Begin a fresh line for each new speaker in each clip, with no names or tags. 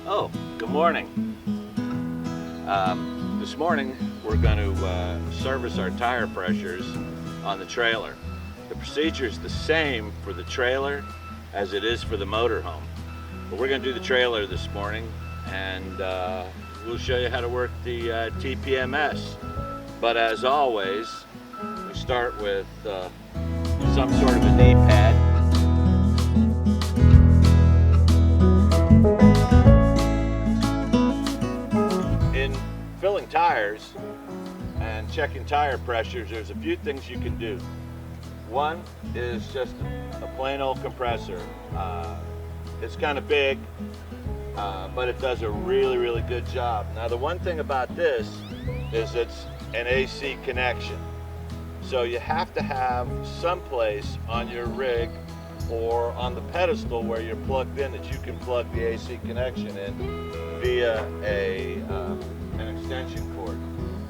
Oh, good morning. This morning we're going to service our tire pressures on the trailer. The procedure is the same for the trailer as it is for the motorhome. But we're going to do the trailer this morning, and we'll show you how to work the TPMS. But as always, we start with some sort of a knee pad. In filling tires and checking tire pressures, there's a few things you can do. One is just a plain old compressor. It's kind of big, but it does a really good job. Now the one thing about this is it's an AC connection. So you have to have some place on your rig or on the pedestal where you're plugged in that you can plug the AC connection in via an extension cord.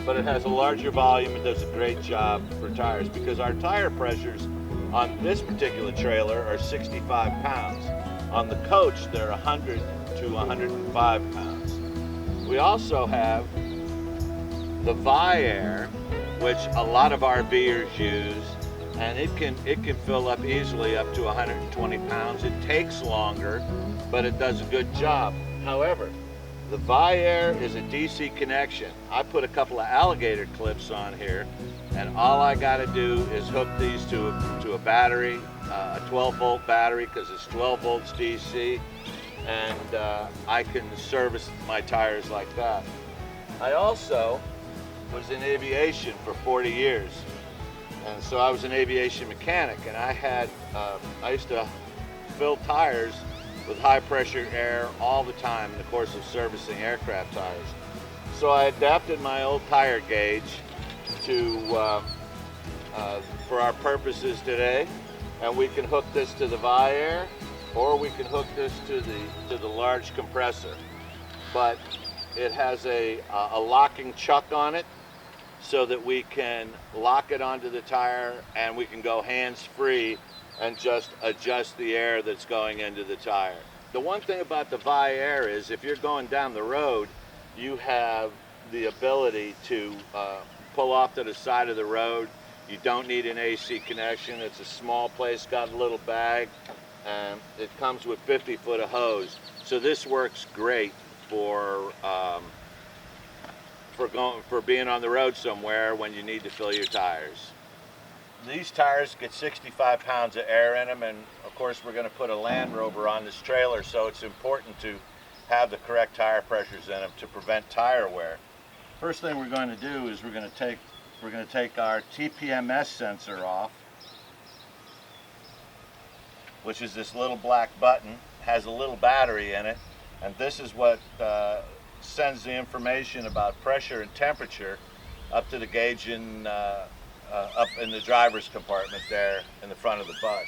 But it has a larger volume and does a great job for tires, because our tire pressures on this particular trailer are 65 pounds. On the coach, they're 100 to 105 pounds. We also have the Vi-Air, which a lot of RVers use, and it can fill up easily up to 120 pounds. It takes longer, but it does a good job. However, the Vi-Air is a DC connection. I put a couple of alligator clips on here, and all I got to do is hook these to a battery, a 12-volt battery, because it's 12 volts DC, and I can service my tires like that. I also was in aviation for 40 years, and so I was an aviation mechanic, and I used to fill tires with high pressure air all the time in the course of servicing aircraft tires. So I adapted my old tire gauge to for our purposes today, and we can hook this to the Vi-Air, or we can hook this to the large compressor. But it has a locking chuck on it, so that we can lock it onto the tire, and we can go hands-free and just adjust the air that's going into the tire. The one thing about the Vi-Air is if you're going down the road, you have the ability to pull off to the side of the road. You don't need an AC connection. It's a small place, got a little bag, and it comes with 50 foot of hose. So this works great for being on the road somewhere when you need to fill your tires. These tires get 65 pounds of air in them, and of course we're going to put a Land Rover on this trailer, so it's important to have the correct tire pressures in them to prevent tire wear. First thing we're going to do is we're going to take our TPMS sensor off, which is this little black button, has a little battery in it, and this is what sends the information about pressure and temperature up to the gauge up in the driver's compartment there in the front of the bus.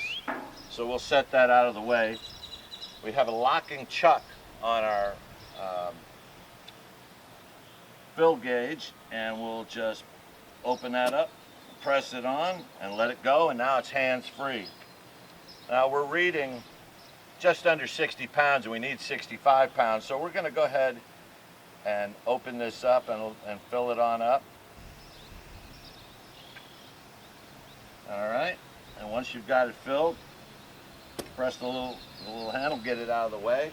So we'll set that out of the way. We have a locking chuck on our fill gauge, and we'll just open that up, press it on, and let it go, and now it's hands-free. Now we're reading just under 60 pounds, and we need 65 pounds, so we're going to go ahead and open this up and fill it on up. All right, and once you've got it filled, press the little handle, get it out of the way.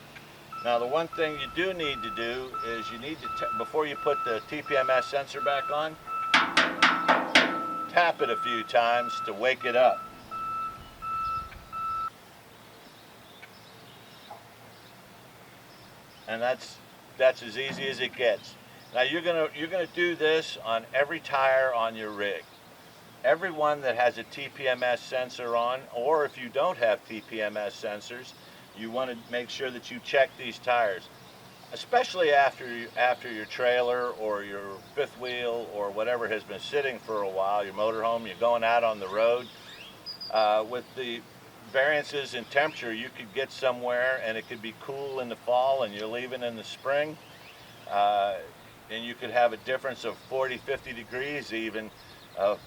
Now the one thing you do need to do is you need to, before you put the TPMS sensor back on, tap it a few times to wake it up. And that's as easy as it gets. Now you're gonna do this on every tire on your rig. Everyone that has a TPMS sensor on, or if you don't have TPMS sensors, you want to make sure that you check these tires, especially after your trailer or your fifth wheel or whatever has been sitting for a while, your motorhome, you're going out on the road. With the variances in temperature, you could get somewhere and it could be cool in the fall and you're leaving in the spring, and you could have a difference of 40-50 degrees even,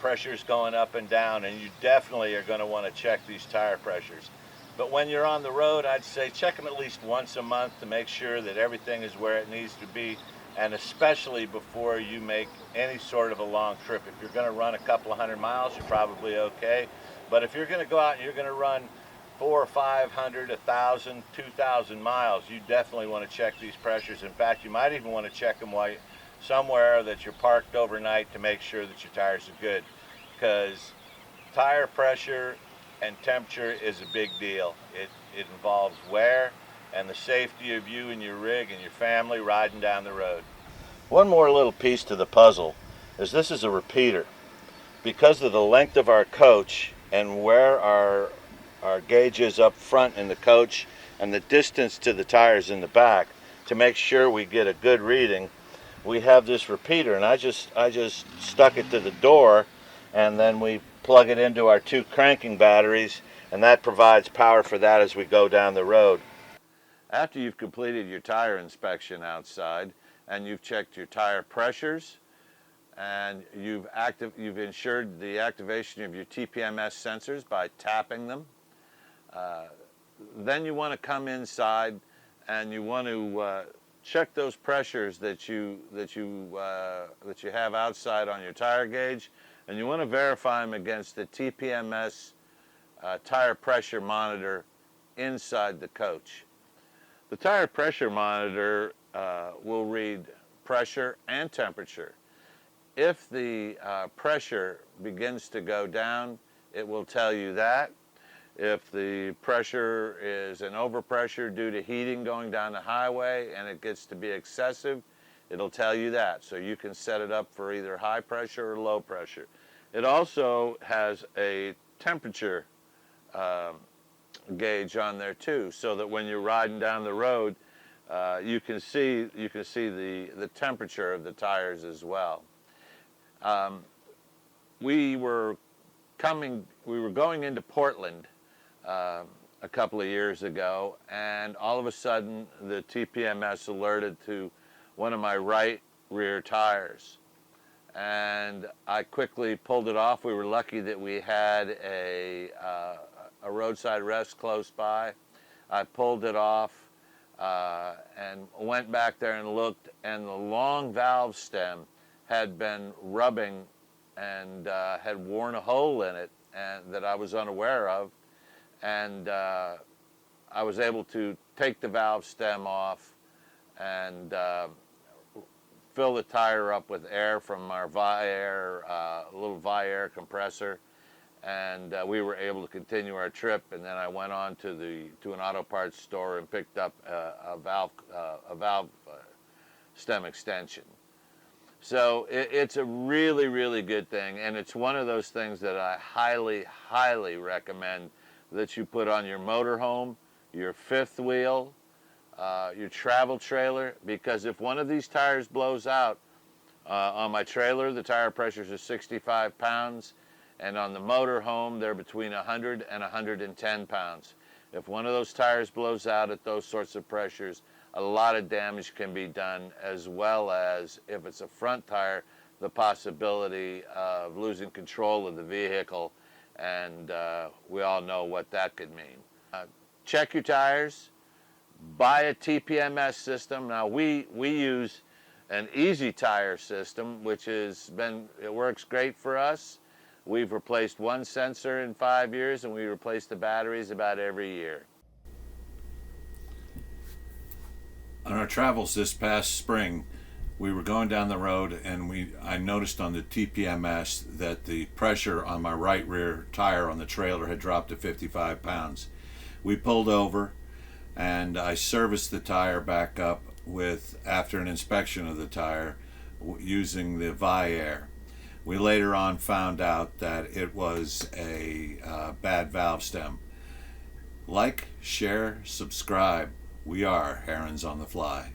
pressures going up and down, and you definitely are going to want to check these tire pressures. But when you're on the road, I'd say check them at least once a month to make sure that everything is where it needs to be, and especially before you make any sort of a long trip. If you're going to run a couple of 100 miles, you're probably okay. But if you're going to go out and you're going to run 400 or 500, 1,000, 2,000 miles, you definitely want to check these pressures. In fact, you might even want to check them while somewhere that you're parked overnight to make sure that your tires are good, because tire pressure and temperature is a big deal. It involves wear and the safety of you and your rig and your family riding down the road. One more little piece to the puzzle is this is a repeater. Because of the length of our coach and where our gauge is up front in the coach and the distance to the tires in the back, to make sure we get a good reading, we have this repeater, and I just stuck it to the door, and then we plug it into our 2 cranking batteries, and that provides power for that as we go down the road. After you've completed your tire inspection outside and you've checked your tire pressures and you've ensured the activation of your TPMS sensors by tapping them, then you want to come inside and you want to check those pressures that you have outside on your tire gauge, and you want to verify them against the TPMS tire pressure monitor inside the coach. The tire pressure monitor will read pressure and temperature. If the pressure begins to go down, it will tell you that. If the pressure is an overpressure due to heating going down the highway and it gets to be excessive, it'll tell you that. So you can set it up for either high pressure or low pressure. It also has a temperature gauge on there too, so that when you're riding down the road, you can see the temperature of the tires as well. We were going into Portland a couple of years ago, and all of a sudden the TPMS alerted to one of my right rear tires, and I quickly pulled it off. We were lucky that we had a roadside rest close by. I pulled it off and went back there and looked, and the long valve stem had been rubbing and had worn a hole in it, and that I was unaware of, and I was able to take the valve stem off and fill the tire up with air from our little Vi-Air compressor, and we were able to continue our trip. And then I went on to an auto parts store and picked up a valve stem extension. So it's a really, really good thing, and it's one of those things that I highly, highly recommend that you put on your motorhome, your fifth wheel, your travel trailer, because if one of these tires blows out, on my trailer the tire pressures are 65 pounds, and on the motorhome they're between 100 and 110 pounds. If one of those tires blows out at those sorts of pressures, a lot of damage can be done, as well as, if it's a front tire, the possibility of losing control of the vehicle, and we all know what that could mean. Check your tires, buy a TPMS system. Now we use an easy tire system, which it works great for us. We've replaced one sensor in 5 years, and we replace the batteries about every year.
On our travels this past spring, we were going down the road, and I noticed on the TPMS that the pressure on my right rear tire on the trailer had dropped to 55 pounds. We pulled over, and I serviced the tire back up after an inspection of the tire using the Vi-Air. We later on found out that it was a bad valve stem. Like, share, subscribe. We are Herons on the Fly.